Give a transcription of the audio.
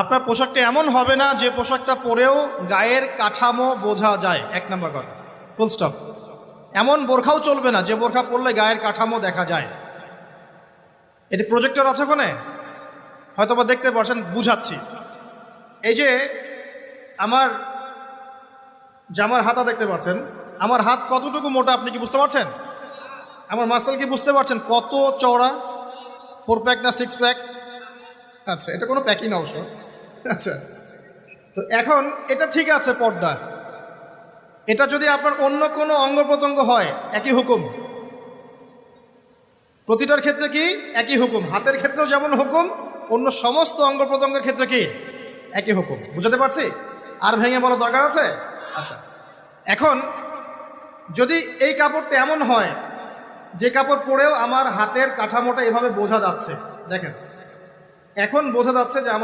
আপনার পোশাকটা এমন হবে না যে পোশাকটা পরেও গায়ের কাঠামো বোঝা যায়, এক নম্বর কথা, ফুল স্টপ। এমন বোরখাও চলবে না যে বোরখা পরলে গায়ের কাঠামো দেখা যায়। এটি প্রজেক্টর আছে ওখানে, হয়তো বা দেখতে পাচ্ছেন, বুঝাচ্ছি। এই যে আমার জামার হাতা দেখতে পাচ্ছেন, আমার হাত কতটুকু মোটা আপনি কি বুঝতে পারছেন? আমার মাসল কি বুঝতে পারছেন কত চওড়া? 4 প্যাক না 6 প্যাক? আচ্ছা, এটা কোনো প্যাকই না অবশ্য। আচ্ছা, তো এখন এটা ঠিক আছে পর্দা। এটা যদি আপনার অন্য কোনো অঙ্গ প্রত্যঙ্গ হয় একই হুকুম। প্রতিটার ক্ষেত্রে কি একই হুকুম? হাতের ক্ষেত্রেও যেমন হুকুম, অন্য সমস্ত অঙ্গ প্রত্যঙ্গের ক্ষেত্রে কি একই হুকুম। বুঝাতে পারছি? আর ভেঙে বলার দরকার আছে? আচ্ছা, এখন যদি এই কাপড়টা এমন হয় যে কাপড় পরেও আমার হাতের কাঠামোটা এভাবে বোঝা যাচ্ছে, দেখেন এখন বোঝা যাচ্ছে যে আমার